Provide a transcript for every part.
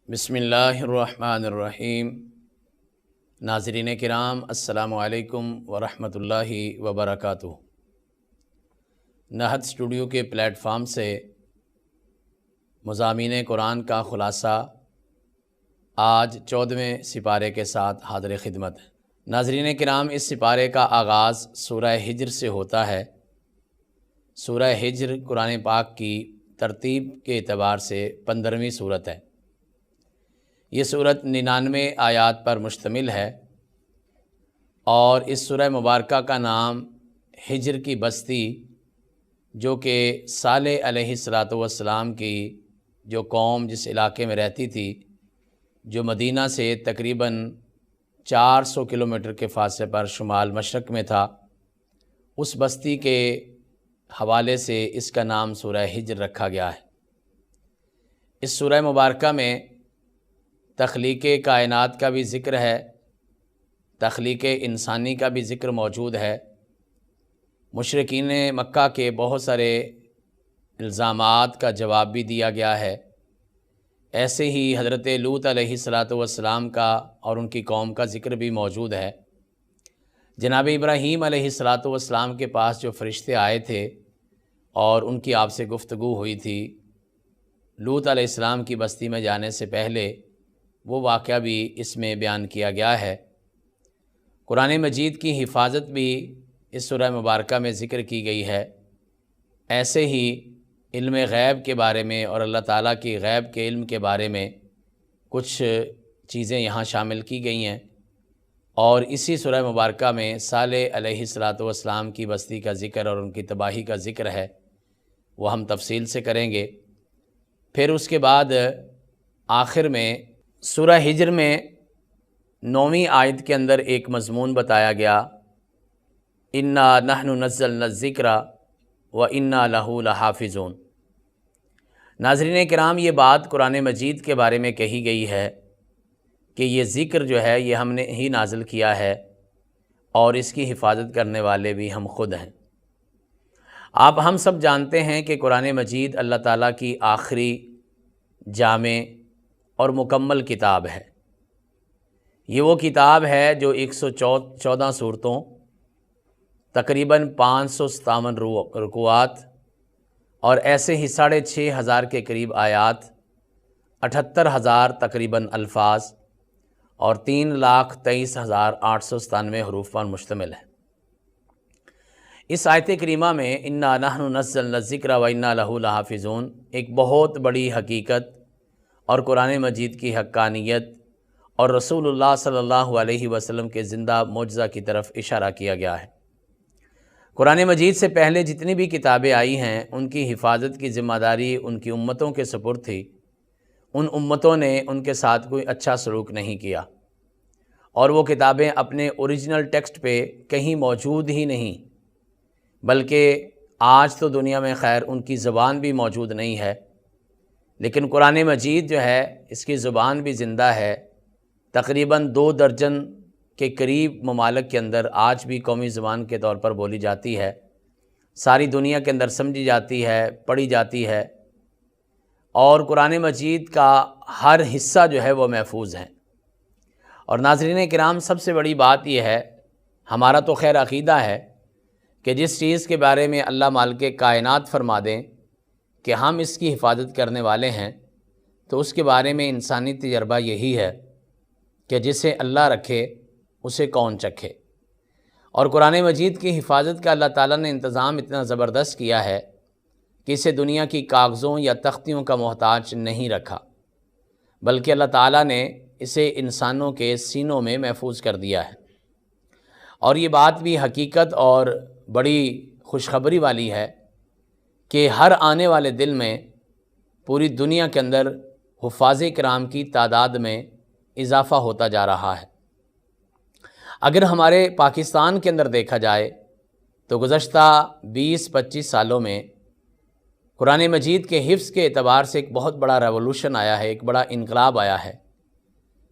بسم اللہ الرحمن الرحیم۔ ناظرین کرام، السلام علیکم ورحمۃ اللہ وبرکاتہ۔ نہت اسٹوڈیو کے پلیٹ فارم سے مضامین قرآن کا خلاصہ آج 14ویں سپارے کے ساتھ حاضر خدمت ہے۔ ناظرین کرام، اس سپارے کا آغاز سورہ ہجر سے ہوتا ہے۔ سورہ ہجر قرآن پاک کی ترتیب کے اعتبار سے 15ویں سورت ہے۔ یہ سورت 99 آیات پر مشتمل ہے اور اس سورہ مبارکہ کا نام ہجر کی بستی، جو کہ صالح علیہ السلام کی جو قوم جس علاقے میں رہتی تھی، جو مدینہ سے تقریباً 400 کلومیٹر کے فاصلے پر شمال مشرق میں تھا، اس بستی کے حوالے سے اس کا نام سورہ ہجر رکھا گیا ہے۔ اس سورہ مبارکہ میں تخلیق کائنات کا بھی ذکر ہے، تخلیق انسانی کا بھی ذکر موجود ہے۔ مشرکین مکہ کے بہت سارے الزامات کا جواب بھی دیا گیا ہے۔ ایسے ہی حضرت لوط علیہ السلام کا اور ان کی قوم کا ذکر بھی موجود ہے۔ جناب ابراہیم علیہ السلام کے پاس جو فرشتے آئے تھے اور ان کی آپ سے گفتگو ہوئی تھی لوط علیہ السلام کی بستی میں جانے سے پہلے، وہ واقعہ بھی اس میں بیان کیا گیا ہے۔ قرآن مجید کی حفاظت بھی اس سورہ مبارکہ میں ذکر کی گئی ہے۔ ایسے ہی علم غیب کے بارے میں اور اللہ تعالیٰ کی غیب کے علم کے بارے میں کچھ چیزیں یہاں شامل کی گئی ہیں، اور اسی سورہ مبارکہ میں صالح علیہ السلام کی بستی کا ذکر اور ان کی تباہی کا ذکر ہے، وہ ہم تفصیل سے کریں گے۔ پھر اس کے بعد آخر میں سورہ ہجر میں 9ویں آیت کے اندر ایک مضمون بتایا گیا، انا نحن نزلنا الذکر وانا لہ لحافظون۔ ناظرین کرام، یہ بات قرآن مجید کے بارے میں کہی گئی ہے کہ یہ ذکر جو ہے یہ ہم نے ہی نازل کیا ہے اور اس کی حفاظت کرنے والے بھی ہم خود ہیں۔ آپ ہم سب جانتے ہیں کہ قرآن مجید اللہ تعالیٰ کی آخری جامع اور مکمل کتاب ہے۔ یہ وہ کتاب ہے جو 114 سورتوں، تقریباً 557 رکوعات اور ایسے ہی 6500 کے قریب آیات، 78,000 تقریباً الفاظ اور 3,23,897 حروف پر مشتمل ہے۔ اس آیت کریمہ میں انا نحن نزلنا الذکر وانا لہ لحافظون ایک بہت بڑی حقیقت اور قرآن مجید کی حقانیت اور رسول اللہ صلی اللہ علیہ وسلم کے زندہ معجزہ کی طرف اشارہ کیا گیا ہے۔ قرآن مجید سے پہلے جتنی بھی کتابیں آئی ہیں، ان کی حفاظت کی ذمہ داری ان کی امتوں کے سپرد تھی۔ ان امتوں نے ان کے ساتھ کوئی اچھا سلوک نہیں کیا، اور وہ کتابیں اپنے اوریجنل ٹیکسٹ پہ کہیں موجود ہی نہیں، بلکہ آج تو دنیا میں خیر ان کی زبان بھی موجود نہیں ہے، لیکن قرآن مجید جو ہے اس کی زبان بھی زندہ ہے۔ تقریباً 2 درجن کے قریب ممالک کے اندر آج بھی قومی زبان کے طور پر بولی جاتی ہے، ساری دنیا کے اندر سمجھی جاتی ہے، پڑھی جاتی ہے، اور قرآن مجید کا ہر حصہ جو ہے وہ محفوظ ہے۔ اور ناظرین کرام، سب سے بڑی بات یہ ہے، ہمارا تو خیر عقیدہ ہے کہ جس چیز کے بارے میں اللہ مالک کائنات فرما دیں کہ ہم اس کی حفاظت کرنے والے ہیں، تو اس کے بارے میں انسانی تجربہ یہی ہے کہ جسے اللہ رکھے اسے کون چکھے۔ اور قرآن مجید کی حفاظت کا اللہ تعالیٰ نے انتظام اتنا زبردست کیا ہے کہ اسے دنیا کی کاغذوں یا تختیوں کا محتاج نہیں رکھا، بلکہ اللہ تعالیٰ نے اسے انسانوں کے سینوں میں محفوظ کر دیا ہے۔ اور یہ بات بھی حقیقت اور بڑی خوشخبری والی ہے کہ ہر آنے والے دن میں پوری دنیا کے اندر حفاظ کرام کی تعداد میں اضافہ ہوتا جا رہا ہے۔ اگر ہمارے پاکستان کے اندر دیکھا جائے تو گزشتہ 20-25 سالوں میں قرآن مجید کے حفظ کے اعتبار سے ایک بہت بڑا ریولوشن آیا ہے، ایک بڑا انقلاب آیا ہے۔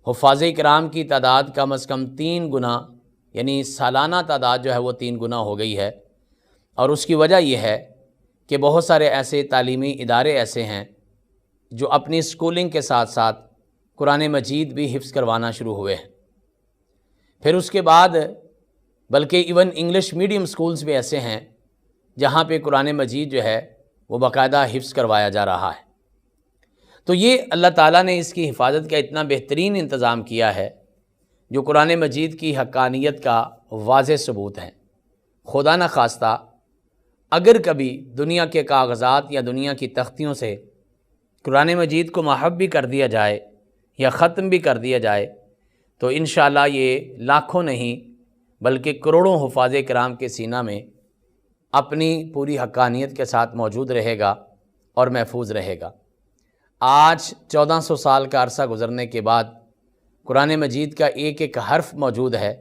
حفاظ کرام کی تعداد کم از کم 3 گنا، یعنی سالانہ تعداد جو ہے وہ 3 گنا ہو گئی ہے، اور اس کی وجہ یہ ہے کہ بہت سارے ایسے تعلیمی ادارے ایسے ہیں جو اپنی اسکولنگ کے ساتھ ساتھ قرآن مجید بھی حفظ کروانا شروع ہوئے ہیں۔ پھر اس کے بعد بلکہ ایون انگلش میڈیم سکولز بھی ایسے ہیں جہاں پہ قرآن مجید جو ہے وہ باقاعدہ حفظ کروایا جا رہا ہے۔ تو یہ اللہ تعالیٰ نے اس کی حفاظت کا اتنا بہترین انتظام کیا ہے جو قرآن مجید کی حقانیت کا واضح ثبوت ہے۔ خدا نہ خواستہ اگر کبھی دنیا کے کاغذات یا دنیا کی تختیوں سے قرآن مجید کو محو بھی کر دیا جائے یا ختم بھی کر دیا جائے تو انشاءاللہ یہ لاکھوں نہیں بلکہ کروڑوں حفاظ کرام کے سینہ میں اپنی پوری حقانیت کے ساتھ موجود رہے گا اور محفوظ رہے گا۔ آج 1400 سال کا عرصہ گزرنے کے بعد قرآن مجید کا ایک ایک حرف موجود ہے،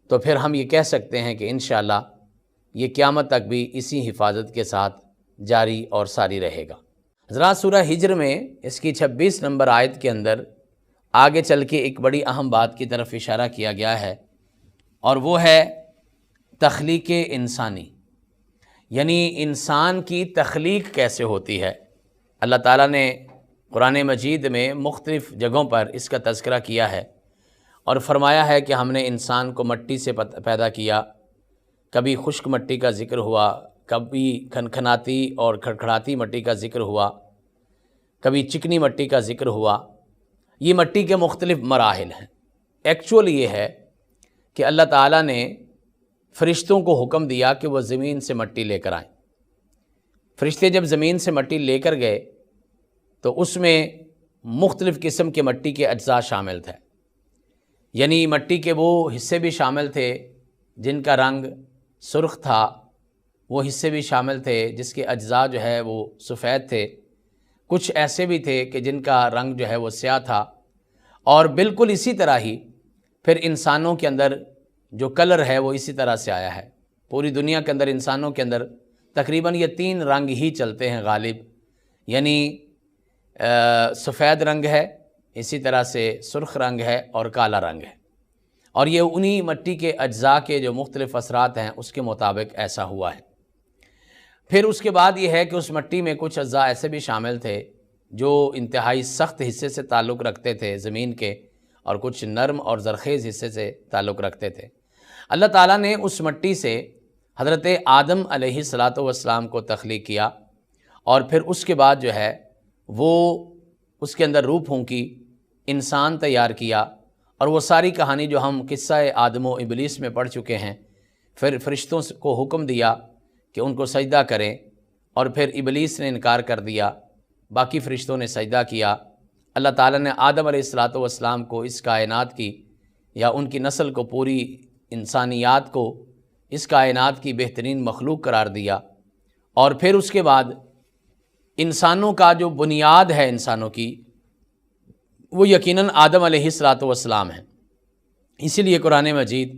تو پھر ہم یہ کہہ سکتے ہیں کہ انشاءاللہ یہ قیامت تک بھی اسی حفاظت کے ساتھ جاری اور ساری رہے گا۔ حضرات، سورہ ہجر میں اس کی 26 نمبر آیت کے اندر آگے چل کے ایک بڑی اہم بات کی طرف اشارہ کیا گیا ہے، اور وہ ہے تخلیق انسانی، یعنی انسان کی تخلیق کیسے ہوتی ہے۔ اللہ تعالیٰ نے قرآن مجید میں مختلف جگہوں پر اس کا تذکرہ کیا ہے اور فرمایا ہے کہ ہم نے انسان کو مٹی سے پیدا کیا۔ کبھی خشک مٹی کا ذکر ہوا، کبھی کھنکھناتی اور کھڑکھڑاتی مٹی کا ذکر ہوا، کبھی چکنی مٹی کا ذکر ہوا۔ یہ مٹی کے مختلف مراحل ہیں۔ ایکچوئل یہ ہے کہ اللہ تعالیٰ نے فرشتوں کو حکم دیا کہ وہ زمین سے مٹی لے کر آئیں۔ فرشتے جب زمین سے مٹی لے کر گئے تو اس میں مختلف قسم کے مٹی کے اجزاء شامل تھے، یعنی مٹی کے وہ حصے بھی شامل تھے جن کا رنگ سرخ تھا، وہ حصے بھی شامل تھے جس کے اجزاء جو ہے وہ سفید تھے، کچھ ایسے بھی تھے کہ جن کا رنگ جو ہے وہ سیاہ تھا، اور بالکل اسی طرح ہی پھر انسانوں کے اندر جو کلر ہے وہ اسی طرح سے آیا ہے۔ پوری دنیا کے اندر انسانوں کے اندر تقریباً یہ 3 رنگ ہی چلتے ہیں غالب، یعنی سفید رنگ ہے، اسی طرح سے سرخ رنگ ہے اور کالا رنگ ہے، اور یہ انہی مٹی کے اجزاء کے جو مختلف اثرات ہیں اس کے مطابق ایسا ہوا ہے۔ پھر اس کے بعد یہ ہے کہ اس مٹی میں کچھ اجزاء ایسے بھی شامل تھے جو انتہائی سخت حصے سے تعلق رکھتے تھے زمین کے، اور کچھ نرم اور زرخیز حصے سے تعلق رکھتے تھے۔ اللہ تعالیٰ نے اس مٹی سے حضرت آدم علیہ السلام کو تخلیق کیا، اور پھر اس کے بعد جو ہے وہ اس کے اندر روح پھونکی، انسان تیار کیا، اور وہ ساری کہانی جو ہم قصہ آدم و ابلیس میں پڑھ چکے ہیں، پھر فرشتوں کو حکم دیا کہ ان کو سجدہ کریں، اور پھر ابلیس نے انکار کر دیا، باقی فرشتوں نے سجدہ کیا۔ اللہ تعالیٰ نے آدم علیہ السلام کو اس کائنات کی یا ان کی نسل کو، پوری انسانیات کو اس کائنات کی بہترین مخلوق قرار دیا، اور پھر اس کے بعد انسانوں کا جو بنیاد ہے انسانوں کی، وہ یقیناً آدم علیہ السلام ہے۔ اسی لیے قرآن مجید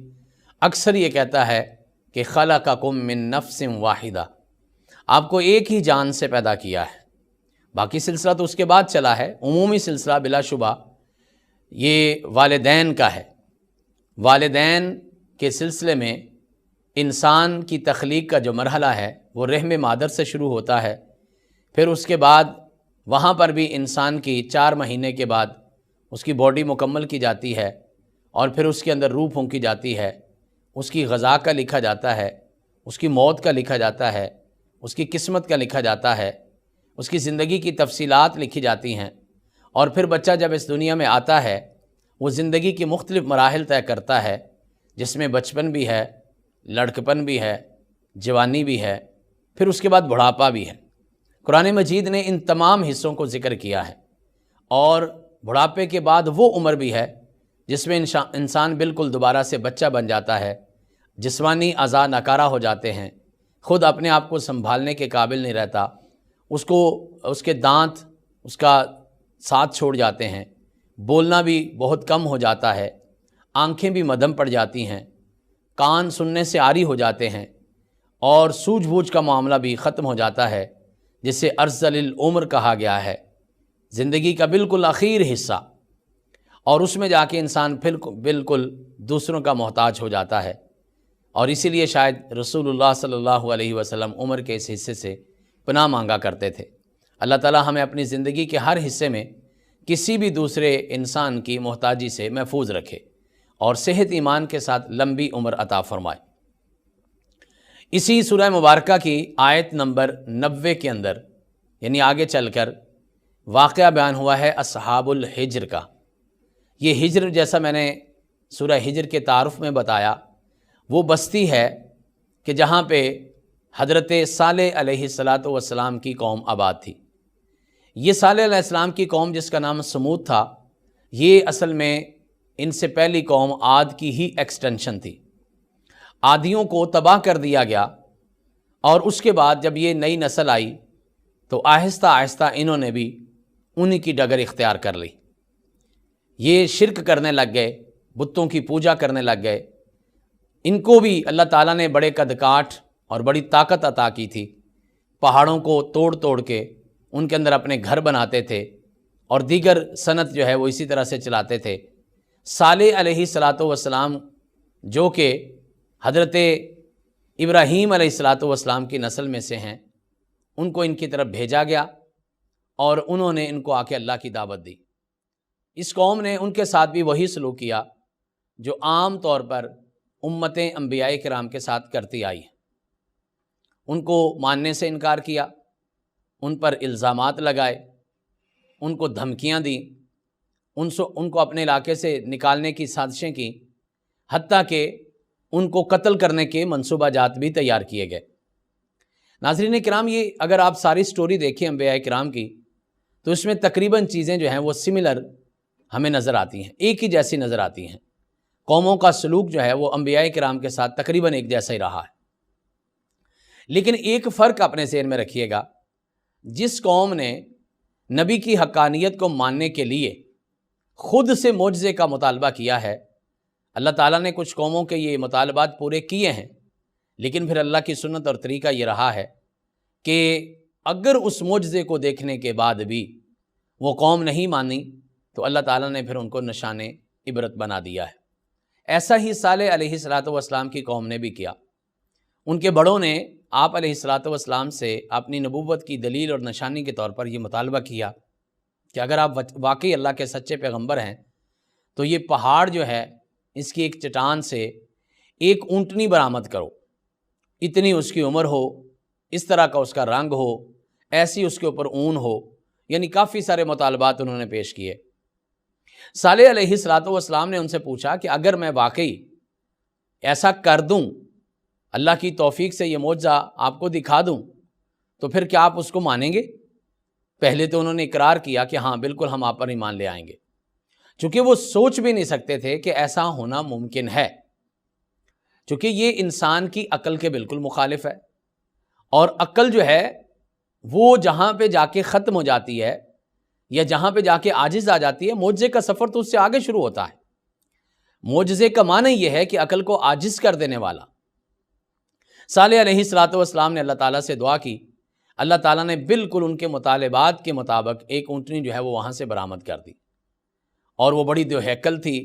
اکثر یہ کہتا ہے کہ خلقکم من نفس واحدہ، آپ کو ایک ہی جان سے پیدا کیا ہے۔ باقی سلسلہ تو اس کے بعد چلا ہے، عمومی سلسلہ بلا شبہ یہ والدین کا ہے۔ والدین کے سلسلے میں انسان کی تخلیق کا جو مرحلہ ہے وہ رحم مادر سے شروع ہوتا ہے، پھر اس کے بعد وہاں پر بھی انسان کی 4 مہینے کے بعد اس کی باڈی مکمل کی جاتی ہے، اور پھر اس کے اندر روح پھونکی جاتی ہے، اس کی غذا کا لکھا جاتا ہے، اس کی موت کا لکھا جاتا ہے، اس کی قسمت کا لکھا جاتا ہے، اس کی زندگی کی تفصیلات لکھی جاتی ہیں، اور پھر بچہ جب اس دنیا میں آتا ہے وہ زندگی کی مختلف مراحل طے کرتا ہے، جس میں بچپن بھی ہے، لڑکپن بھی ہے، جوانی بھی ہے، پھر اس کے بعد بڑھاپا بھی ہے۔ قرآن مجید نے ان تمام حصوں کو ذکر کیا ہے، اور بڑھاپے کے بعد وہ عمر بھی ہے جس میں انسان بالکل دوبارہ سے بچہ بن جاتا ہے، جسمانی اعضاء ناکارہ ہو جاتے ہیں، خود اپنے آپ کو سنبھالنے کے قابل نہیں رہتا، اس کے دانت اس کا ساتھ چھوڑ جاتے ہیں، بولنا بھی بہت کم ہو جاتا ہے، آنکھیں بھی مدھم پڑ جاتی ہیں، کان سننے سے عاری ہو جاتے ہیں، اور سوجھ بوجھ کا معاملہ بھی ختم ہو جاتا ہے، جسے ارذل العمر کہا گیا ہے، زندگی کا بالکل آخر حصہ، اور اس میں جا کے انسان بالکل دوسروں کا محتاج ہو جاتا ہے۔ اور اسی لیے شاید رسول اللہ صلی اللہ علیہ وسلم عمر کے اس حصے سے پناہ مانگا کرتے تھے۔ اللہ تعالی ہمیں اپنی زندگی کے ہر حصے میں کسی بھی دوسرے انسان کی محتاجی سے محفوظ رکھے اور صحت ایمان کے ساتھ لمبی عمر عطا فرمائے۔ اسی سورہ مبارکہ کی آیت نمبر 90 کے اندر یعنی آگے چل کر واقعہ بیان ہوا ہے اصحاب الحجر کا۔ یہ ہجر جیسا میں نے سورہ ہجر کے تعارف میں بتایا، وہ بستی ہے کہ جہاں پہ حضرت صالح علیہ السلام کی قوم آباد تھی۔ یہ صالح علیہ السلام کی قوم جس کا نام سمود تھا، یہ اصل میں ان سے پہلی قوم عاد کی ہی ایکسٹینشن تھی۔ عادیوں کو تباہ کر دیا گیا، اور اس کے بعد جب یہ نئی نسل آئی تو آہستہ آہستہ انہوں نے بھی انہی کی ڈگر اختیار کر لی۔ یہ شرک کرنے لگ گئے، بتوں کی پوجا کرنے لگ گئے۔ ان کو بھی اللہ تعالیٰ نے بڑے قد کاٹ اور بڑی طاقت عطا کی تھی۔ پہاڑوں کو توڑ توڑ کے ان کے اندر اپنے گھر بناتے تھے اور دیگر صنعت جو ہے وہ اسی طرح سے چلاتے تھے۔ صالح علیہ السلام جو کہ حضرت ابراہیم علیہ السلام کی نسل میں سے ہیں، ان کو ان کی طرف بھیجا گیا اور انہوں نے ان کو آ کے اللہ کی دعوت دی۔ اس قوم نے ان کے ساتھ بھی وہی سلوک کیا جو عام طور پر امتیں انبیاء کرام کے ساتھ کرتی آئی ہیں۔ ان کو ماننے سے انکار کیا، ان پر الزامات لگائے، ان کو دھمکیاں دیں، ان کو اپنے علاقے سے نکالنے کی سازشیں کی، حتیٰ کہ ان کو قتل کرنے کے منصوبہ جات بھی تیار کیے گئے۔ ناظرین کرام، یہ اگر آپ ساری سٹوری دیکھیں انبیاء کرام کی تو اس میں تقریباً چیزیں جو ہیں وہ سملر ہمیں نظر آتی ہیں، ایک ہی جیسی نظر آتی ہیں۔ قوموں کا سلوک جو ہے وہ انبیاء کرام کے ساتھ تقریباً ایک جیسا ہی رہا ہے، لیکن ایک فرق اپنے ذہن میں رکھیے گا۔ جس قوم نے نبی کی حقانیت کو ماننے کے لیے خود سے معجزے کا مطالبہ کیا ہے، اللہ تعالیٰ نے کچھ قوموں کے یہ مطالبات پورے کیے ہیں، لیکن پھر اللہ کی سنت اور طریقہ یہ رہا ہے کہ اگر اس معجزے کو دیکھنے کے بعد بھی وہ قوم نہیں مانی تو اللہ تعالیٰ نے پھر ان کو نشان عبرت بنا دیا ہے۔ ایسا ہی صالح علیہ السلام کی قوم نے بھی کیا۔ ان کے بڑوں نے آپ علیہ السلام سے اپنی نبوت کی دلیل اور نشانی کے طور پر یہ مطالبہ کیا کہ اگر آپ واقعی اللہ کے سچے پیغمبر ہیں تو یہ پہاڑ جو ہے اس کی ایک چٹان سے ایک اونٹنی برآمد کرو، اتنی اس کی عمر ہو، اس طرح کا اس کا رنگ ہو، ایسی اس کے اوپر اون ہو، یعنی کافی سارے مطالبات انہوں نے پیش کیے۔ صالح علیہ السلام نے ان سے پوچھا کہ اگر میں واقعی ایسا کر دوں، اللہ کی توفیق سے یہ معجزہ آپ کو دکھا دوں، تو پھر کیا آپ اس کو مانیں گے؟ پہلے تو انہوں نے اقرار کیا کہ ہاں بالکل ہم آپ پر ایمان لے آئیں گے، چونکہ وہ سوچ بھی نہیں سکتے تھے کہ ایسا ہونا ممکن ہے، چونکہ یہ انسان کی عقل کے بالکل مخالف ہے، اور عقل جو ہے وہ جہاں پہ جا کے ختم ہو جاتی ہے یا جہاں پہ جا کے عاجز آ جاتی ہے، معجزے کا سفر تو اس سے آگے شروع ہوتا ہے۔ معجزے کا معنی یہ ہے کہ عقل کو عاجز کر دینے والا۔ صالح علیہ السلام نے اللہ تعالیٰ سے دعا کی، اللہ تعالیٰ نے بالکل ان کے مطالبات کے مطابق ایک اونٹنی جو ہے وہ وہاں سے برآمد کر دی، اور وہ بڑی دو ہیکل تھی،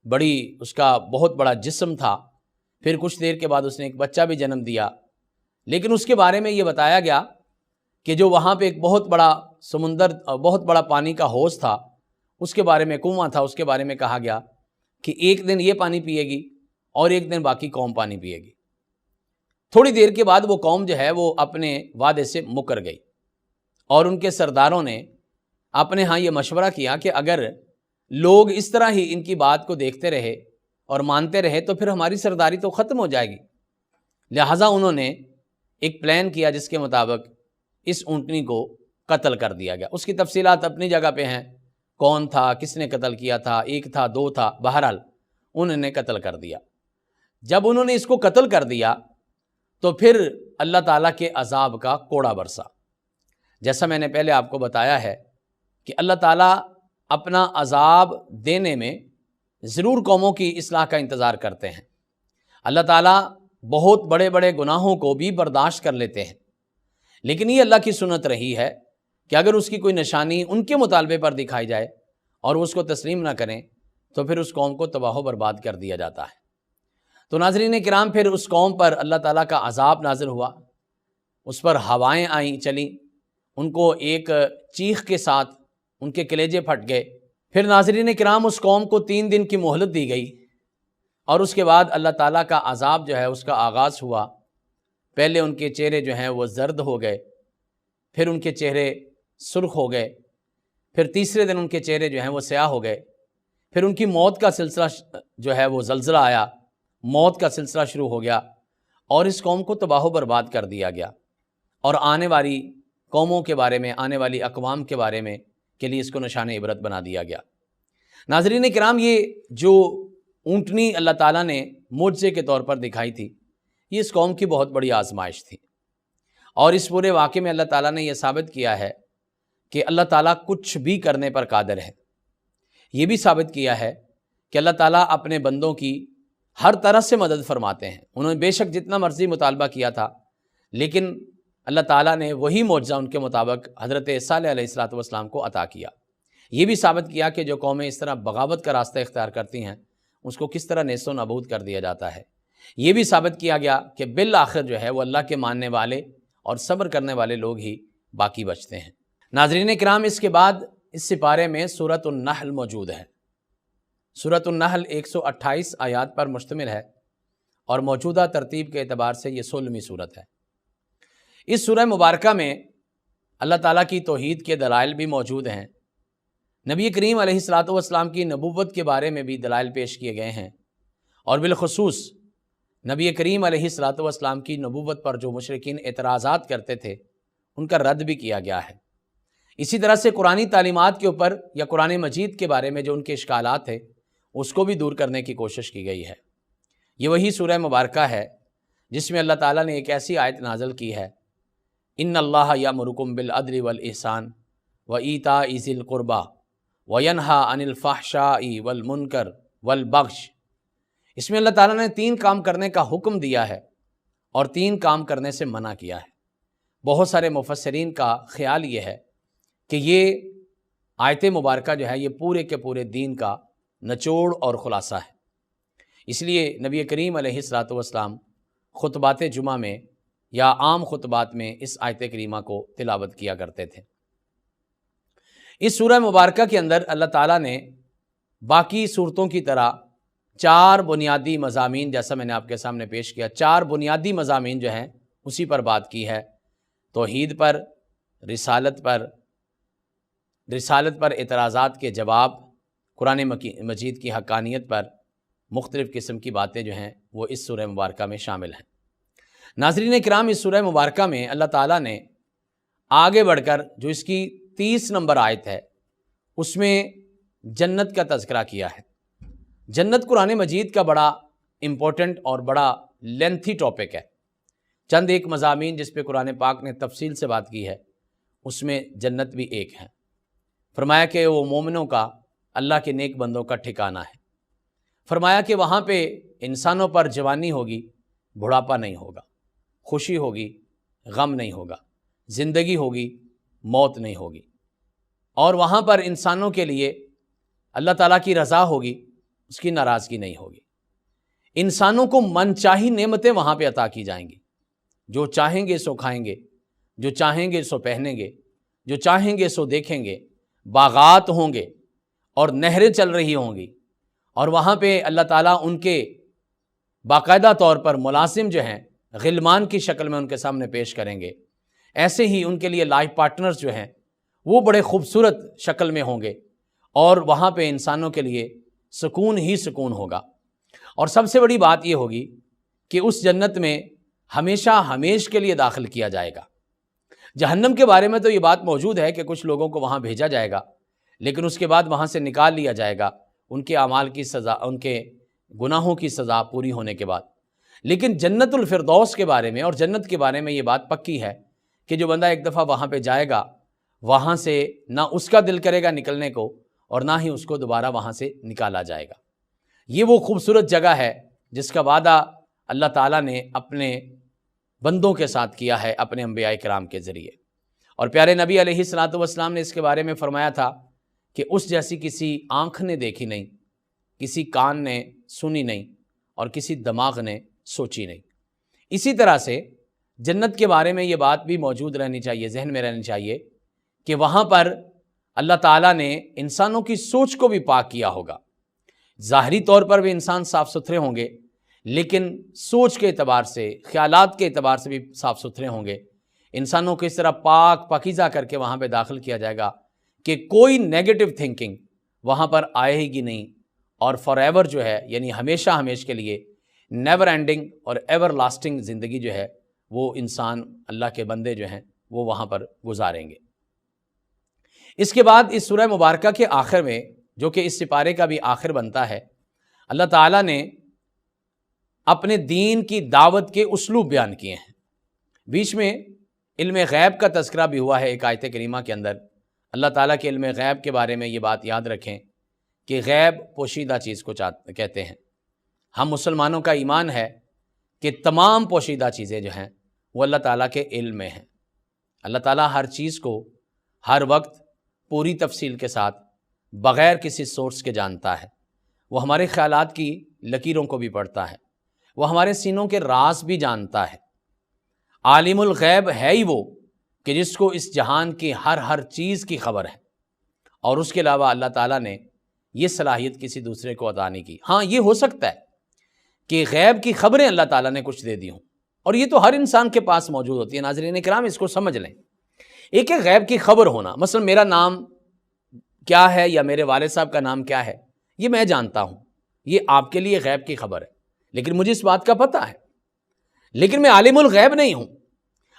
بڑی اس کا بہت بڑا جسم تھا۔ پھر کچھ دیر کے بعد اس نے ایک بچہ بھی جنم دیا، لیکن اس کے بارے میں یہ بتایا گیا کہ جو وہاں پہ ایک بہت بڑا سمندر، بہت بڑا پانی کا حوض تھا، اس کے بارے میں کنواں تھا، اس کے بارے میں کہا گیا کہ ایک دن یہ پانی پیے گی اور ایک دن باقی قوم پانی پیے گی۔ تھوڑی دیر کے بعد وہ قوم جو ہے وہ اپنے وعدے سے مکر گئی، اور ان کے سرداروں نے اپنے ہاں یہ مشورہ کیا کہ اگر لوگ اس طرح ہی ان کی بات کو دیکھتے رہے اور مانتے رہے تو پھر ہماری سرداری تو ختم ہو جائے گی۔ لہٰذا انہوں نے ایک پلان کیا جس کے مطابق اس اونٹنی کو قتل کر دیا گیا۔ اس کی تفصیلات اپنی جگہ پہ ہیں، کون تھا، کس نے قتل کیا تھا، ایک تھا، دو تھا، بہرحال انہوں نے قتل کر دیا۔ جب انہوں نے اس کو قتل کر دیا تو پھر اللہ تعالیٰ کے عذاب کا کوڑا برسا۔ جیسا میں نے پہلے آپ کو بتایا ہے کہ اللہ تعالیٰ اپنا عذاب دینے میں ضرور قوموں کی اصلاح کا انتظار کرتے ہیں۔ اللہ تعالیٰ بہت بڑے بڑے گناہوں کو بھی برداشت کر لیتے ہیں، لیکن یہ اللہ کی سنت رہی ہے کہ اگر اس کی کوئی نشانی ان کے مطالبے پر دکھائی جائے اور وہ اس کو تسلیم نہ کریں تو پھر اس قوم کو تباہ و برباد کر دیا جاتا ہے۔ تو ناظرین کرام، پھر اس قوم پر اللہ تعالیٰ کا عذاب نازل ہوا، اس پر ہوائیں آئیں چلیں، ان کو ایک چیخ کے ساتھ ان کے کلیجے پھٹ گئے۔ پھر ناظرین کرام اس قوم کو 3 دن کی مہلت دی گئی اور اس کے بعد اللہ تعالیٰ کا عذاب جو ہے اس کا آغاز ہوا۔ پہلے ان کے چہرے جو ہیں وہ زرد ہو گئے، پھر ان کے چہرے سرخ ہو گئے، پھر تیسرے دن ان کے چہرے جو ہیں وہ سیاہ ہو گئے، پھر ان کی موت کا سلسلہ جو ہے وہ زلزلہ آیا، موت کا سلسلہ شروع ہو گیا اور اس قوم کو تباہ و برباد کر دیا گیا، اور آنے والی قوموں کے بارے میں، آنے والی اقوام کے بارے میں کے لیے اس کو نشان عبرت بنا دیا گیا۔ ناظرین کرام، یہ جو اونٹنی اللہ تعالیٰ نے معجزے کے طور پر دکھائی تھی، یہ اس قوم کی بہت بڑی آزمائش تھی، اور اس پورے واقعے میں اللہ تعالیٰ نے یہ ثابت کیا ہے کہ اللہ تعالیٰ کچھ بھی کرنے پر قادر ہے۔ یہ بھی ثابت کیا ہے کہ اللہ تعالیٰ اپنے بندوں کی ہر طرح سے مدد فرماتے ہیں۔ انہوں نے بے شک جتنا مرضی مطالبہ کیا تھا، لیکن اللہ تعالیٰ نے وہی معجزہ ان کے مطابق حضرت صالح علیہ السلام کو عطا کیا۔ یہ بھی ثابت کیا کہ جو قومیں اس طرح بغاوت کا راستہ اختیار کرتی ہیں، اس کو کس طرح نیست و نابود کر دیا جاتا ہے۔ یہ بھی ثابت کیا گیا کہ بالآخر جو ہے وہ اللہ کے ماننے والے اور صبر کرنے والے لوگ ہی باقی بچتے ہیں۔ ناظرین کرام، اس کے بعد اس سپارے میں سورۃ النحل موجود ہے۔ سورۃ النحل 128 آیات پر مشتمل ہے اور موجودہ ترتیب کے اعتبار سے یہ 16ویں سورت ہے۔ اس سورہ مبارکہ میں اللہ تعالیٰ کی توحید کے دلائل بھی موجود ہیں، نبی کریم علیہ السلام کی نبوت کے بارے میں بھی دلائل پیش کیے گئے ہیں، اور بالخصوص نبی کریم علیہ السلام کی نبوت پر جو مشرکین اعتراضات کرتے تھے ان کا رد بھی کیا گیا ہے۔ اسی طرح سے قرآنی تعلیمات کے اوپر یا قرآن مجید کے بارے میں جو ان کے اشکالات تھے اس کو بھی دور کرنے کی کوشش کی گئی ہے۔ یہ وہی سورہ مبارکہ ہے جس میں اللہ تعالیٰ نے ایک ایسی آیت نازل کی ہے، ان اللہ یامرکم بالعدل والاحسان وایتاء ذی القربی وینہی عن الفحشاء والمنکر والبغی۔ اس میں اللہ تعالیٰ نے 3 کام کرنے کا حکم دیا ہے اور 3 کام کرنے سے منع کیا ہے۔ بہت سارے مفسرین کا خیال یہ ہے کہ یہ آیت مبارکہ جو ہے یہ پورے کے پورے دین کا نچوڑ اور خلاصہ ہے۔ اس لیے نبی کریم علیہ السلام خطبات جمعہ میں یا عام خطبات میں اس آیت کریمہ کو تلاوت کیا کرتے تھے۔ اس سورہ مبارکہ کے اندر اللہ تعالیٰ نے باقی صورتوں کی طرح 4 بنیادی مضامین، جیسا میں نے آپ کے سامنے پیش کیا، 4 بنیادی مضامین جو ہیں اسی پر بات کی ہے، توحید پر، رسالت پر اعتراضات کے جواب، قرآن مجید کی حقانیت پر مختلف قسم کی باتیں جو ہیں وہ اس سورہ مبارکہ میں شامل ہیں۔ ناظرین کرام، اس سورہ مبارکہ میں اللہ تعالیٰ نے آگے بڑھ کر جو اس کی 30 نمبر آیت ہے اس میں جنت کا تذکرہ کیا ہے۔ جنت قرآن مجید کا بڑا امپورٹنٹ اور بڑا لینتھی ٹاپک ہے۔ چند ایک مضامین جس پہ قرآن پاک نے تفصیل سے بات کی ہے اس میں جنت بھی ایک ہے۔ فرمایا کہ وہ مومنوں کا، اللہ کے نیک بندوں کا ٹھکانہ ہے۔ فرمایا کہ وہاں پہ انسانوں پر جوانی ہوگی، بڑھاپا نہیں ہوگا، خوشی ہوگی، غم نہیں ہوگا، زندگی ہوگی، موت نہیں ہوگی، اور وہاں پر انسانوں کے لیے اللہ تعالیٰ کی رضا ہوگی، اس کی ناراضگی نہیں ہوگی۔ انسانوں کو من چاہی نعمتیں وہاں پہ عطا کی جائیں گی، جو چاہیں گے سو کھائیں گے، جو چاہیں گے سو پہنیں گے، جو چاہیں گے سو دیکھیں گے، باغات ہوں گے اور نہریں چل رہی ہوں گی، اور وہاں پہ اللہ تعالیٰ ان کے باقاعدہ طور پر ملازم جو ہیں غلمان کی شکل میں ان کے سامنے پیش کریں گے۔ ایسے ہی ان کے لیے لائف پارٹنرز جو ہیں وہ بڑے خوبصورت شکل میں ہوں گے، اور وہاں پہ انسانوں کے لیے سکون ہی سکون ہوگا۔ اور سب سے بڑی بات یہ ہوگی کہ اس جنت میں ہمیشہ ہمیش کے لیے داخل کیا جائے گا۔ جہنم کے بارے میں تو یہ بات موجود ہے کہ کچھ لوگوں کو وہاں بھیجا جائے گا، لیکن اس کے بعد وہاں سے نکال لیا جائے گا ان کے اعمال کی سزا، ان کے گناہوں کی سزا پوری ہونے کے بعد۔ لیکن جنت الفردوس کے بارے میں اور جنت کے بارے میں یہ بات پکی ہے کہ جو بندہ ایک دفعہ وہاں پہ جائے گا، وہاں سے نہ اس کا دل کرے گا نکلنے کو اور نہ ہی اس کو دوبارہ وہاں سے نکالا جائے گا۔ یہ وہ خوبصورت جگہ ہے جس کا وعدہ اللہ تعالیٰ نے اپنے بندوں کے ساتھ کیا ہے اپنے انبیاء کرام کے ذریعے۔ اور پیارے نبی علیہ السلام نے اس کے بارے میں فرمایا تھا کہ اس جیسی کسی آنکھ نے دیکھی نہیں، کسی کان نے سنی نہیں، اور کسی دماغ نے سوچی نہیں۔ اسی طرح سے جنت کے بارے میں یہ بات بھی موجود رہنی چاہیے، ذہن میں رہنی چاہیے کہ وہاں پر اللہ تعالیٰ نے انسانوں کی سوچ کو بھی پاک کیا ہوگا۔ ظاہری طور پر بھی انسان صاف ستھرے ہوں گے، لیکن سوچ کے اعتبار سے، خیالات کے اعتبار سے بھی صاف ستھرے ہوں گے۔ انسانوں کو اس طرح پاک پاکیزہ کر کے وہاں پہ داخل کیا جائے گا کہ کوئی نیگیٹو تھنکنگ وہاں پر آئے گی نہیں، اور فار ایور جو ہے، یعنی ہمیشہ ہمیش کے لیے نیور اینڈنگ اور ایور لاسٹنگ زندگی جو ہے وہ انسان، اللہ کے بندے جو ہیں وہ وہاں پر گزاریں گے۔ اس کے بعد اس سورہ مبارکہ کے آخر میں، جو کہ اس سپارے کا بھی آخر بنتا ہے، اللہ تعالیٰ نے اپنے دین کی دعوت کے اسلوب بیان کیے ہیں۔ بیچ میں علم غیب کا تذکرہ بھی ہوا ہے ایک آیت کریمہ کے اندر۔ اللہ تعالیٰ کے علم غیب کے بارے میں یہ بات یاد رکھیں کہ غیب پوشیدہ چیز کو کہتے ہیں۔ ہم مسلمانوں کا ایمان ہے کہ تمام پوشیدہ چیزیں جو ہیں وہ اللہ تعالیٰ کے علم میں ہیں۔ اللہ تعالیٰ ہر چیز کو ہر وقت پوری تفصیل کے ساتھ بغیر کسی سورس کے جانتا ہے۔ وہ ہمارے خیالات کی لکیروں کو بھی پڑھتا ہے، وہ ہمارے سینوں کے راز بھی جانتا ہے۔ عالم الغیب ہے ہی وہ کہ جس کو اس جہان کی ہر چیز کی خبر ہے، اور اس کے علاوہ اللہ تعالیٰ نے یہ صلاحیت کسی دوسرے کو عطا نہیں کی۔ ہاں، یہ ہو سکتا ہے کہ غیب کی خبریں اللہ تعالیٰ نے کچھ دے دی ہوں، اور یہ تو ہر انسان کے پاس موجود ہوتی ہے۔ ناظرین کرام، اس کو سمجھ لیں۔ ایک ہے غیب کی خبر ہونا، مثلا میرا نام کیا ہے یا میرے والد صاحب کا نام کیا ہے، یہ میں جانتا ہوں، یہ آپ کے لیے غیب کی خبر ہے، لیکن مجھے اس بات کا پتہ ہے، لیکن میں عالم الغیب نہیں ہوں۔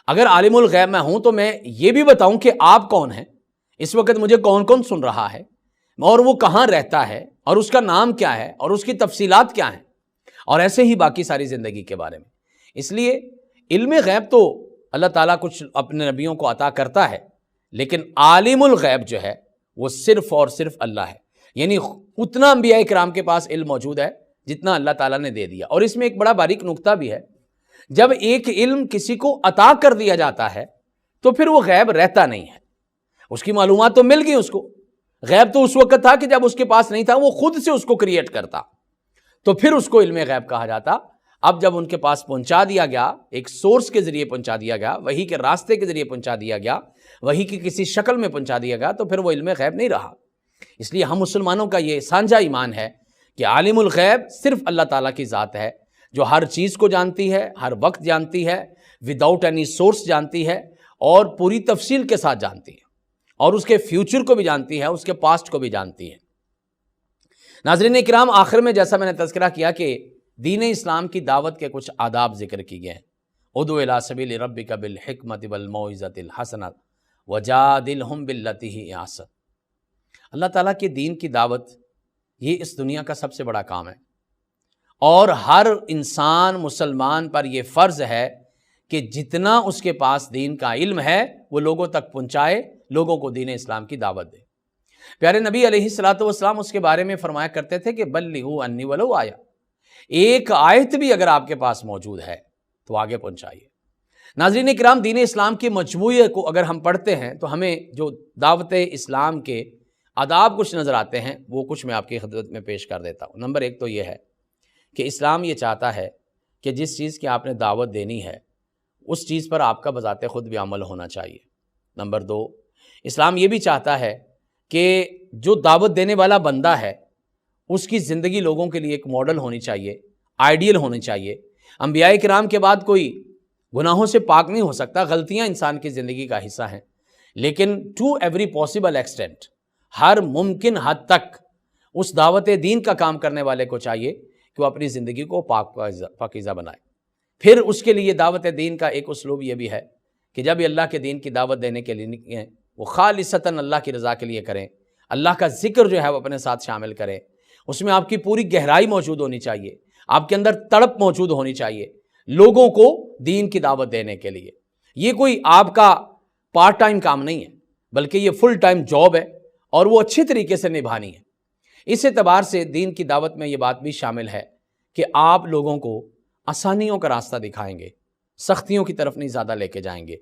اگر عالم الغیب میں ہوں تو میں یہ بھی بتاؤں کہ آپ کون ہیں، اس وقت مجھے کون کون سن رہا ہے، اور وہ کہاں رہتا ہے، اور اس کا نام کیا ہے، اور اس کی تفصیلات کیا ہیں، اور ایسے ہی باقی ساری زندگی کے بارے میں۔ اس لیے علم غیب تو اللہ تعالیٰ کچھ اپنے نبیوں کو عطا کرتا ہے، لیکن عالم الغیب جو ہے وہ صرف اور صرف اللہ ہے۔ یعنی اتنا انبیاء کرام کے پاس علم موجود ہے جتنا اللہ تعالیٰ نے دے دیا۔ اور اس میں ایک بڑا باریک نکتہ بھی ہے، جب ایک علم کسی کو عطا کر دیا جاتا ہے تو پھر وہ غیب رہتا نہیں ہے۔ اس کی معلومات تو مل گئی اس کو، غیب تو اس وقت تھا کہ جب اس کے پاس نہیں تھا، وہ خود سے اس کو کریٹ کرتا، تو پھر اس کو علم غیب کہا جاتا۔ اب جب ان کے پاس پہنچا دیا گیا، ایک سورس کے ذریعے پہنچا دیا گیا، وحی کے راستے کے ذریعے پہنچا دیا گیا، وحی کی کسی شکل میں پہنچا دیا گیا، تو پھر وہ علم غیب نہیں رہا۔ اس لیے ہم مسلمانوں کا یہ سانجھا ایمان ہے کہ عالم الغیب صرف اللہ تعالیٰ کی ذات ہے، جو ہر چیز کو جانتی ہے، ہر وقت جانتی ہے، وداؤٹ اینی سورس جانتی ہے، اور پوری تفصیل کے ساتھ جانتی ہے، اور اس کے فیوچر کو بھی جانتی ہے، اس کے پاسٹ کو بھی جانتی ہے۔ ناظرین کرام، آخر میں جیسا میں نے تذکرہ کیا کہ دین اسلام کی دعوت کے کچھ آداب ذکر کی گئے ہیں۔ ادعو الی سبیل ربک بالحکمۃ والموعظۃ الحسنہ وجادلہم باللتی ہی احسن۔ اللہ تعالیٰ کے دین کی دعوت یہ اس دنیا کا سب سے بڑا کام ہے، اور ہر انسان مسلمان پر یہ فرض ہے کہ جتنا اس کے پاس دین کا علم ہے وہ لوگوں تک پہنچائے، لوگوں کو دین اسلام کی دعوت دے۔ پیارے نبی علیہ الصلوۃ والسلام اس کے بارے میں فرمایا کرتے تھے کہ بلغوا عنی ولو آیہ، ایک آیت بھی اگر آپ کے پاس موجود ہے تو آگے پہنچائیے۔ ناظرین کرام، دین اسلام کے مجموعے کو اگر ہم پڑھتے ہیں تو ہمیں جو دعوت اسلام کے آداب کچھ نظر آتے ہیں، وہ کچھ میں آپ کی خدمت میں پیش کر دیتا ہوں۔ نمبر ایک تو یہ ہے کہ اسلام یہ چاہتا ہے کہ جس چیز کی آپ نے دعوت دینی ہے اس چیز پر آپ کا بذات خود بھی عمل ہونا چاہیے۔ نمبر دو، اسلام یہ بھی چاہتا ہے کہ جو دعوت دینے والا بندہ ہے اس کی زندگی لوگوں کے لیے ایک ماڈل ہونی چاہیے، آئیڈیل ہونی چاہیے۔ انبیاء کرام کے بعد کوئی گناہوں سے پاک نہیں ہو سکتا، غلطیاں انسان کی زندگی کا حصہ ہیں، لیکن ٹو ایوری پاسبل ایکسٹینٹ، ہر ممکن حد تک اس دعوت دین کا کام کرنے والے کو چاہیے کہ وہ اپنی زندگی کو پاکیزہ بنائے۔ پھر اس کے لیے دعوت دین کا ایک اسلوب یہ بھی ہے کہ جب اللہ کے دین کی دعوت دینے کے لیے نکلیں وہ خالصتاً اللہ کی رضا کے لیے کریں، اللہ کا ذکر جو ہے وہ اپنے ساتھ شامل کریں، اس میں آپ کی پوری گہرائی موجود ہونی چاہیے، آپ کے اندر تڑپ موجود ہونی چاہیے لوگوں کو دین کی دعوت دینے کے لیے۔ یہ کوئی آپ کا پارٹ ٹائم کام نہیں ہے، بلکہ یہ فل ٹائم جاب ہے، اور وہ اچھی طریقے سے نبھانی ہے۔ اس اعتبار سے دین کی دعوت میں یہ بات بھی شامل ہے کہ آپ لوگوں کو آسانیوں کا راستہ دکھائیں گے، سختیوں کی طرف نہیں زیادہ لے کے جائیں گے۔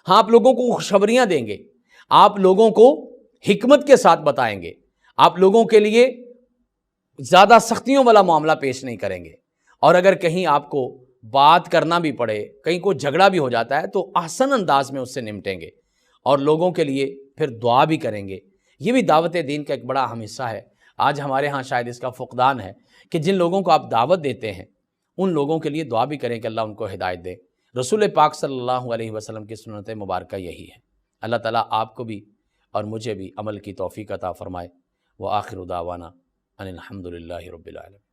ہاں، آپ لوگوں کو خوشخبریاں دیں گے، آپ لوگوں کو حکمت کے ساتھ بتائیں گے، آپ لوگوں کے لیے زیادہ سختیوں والا معاملہ پیش نہیں کریں گے، اور اگر کہیں آپ کو بات کرنا بھی پڑے، کہیں کوئی جھگڑا بھی ہو جاتا ہے تو احسن انداز میں اس سے نمٹیں گے، اور لوگوں کے لیے پھر دعا بھی کریں گے۔ یہ بھی دعوت دین کا ایک بڑا اہم حصہ ہے۔ آج ہمارے ہاں شاید اس کا فقدان ہے کہ جن لوگوں کو آپ دعوت دیتے ہیں ان لوگوں کے لیے دعا بھی کریں کہ اللہ ان کو ہدایت دے۔ رسول پاک صلی اللہ علیہ وسلم کی سنت مبارکہ یہی ہے۔ اللہ تعالیٰ آپ کو بھی اور مجھے بھی عمل کی توفیق عطا فرمائے۔ وآخر دعوانا ان الحمد للہ رب العالمین۔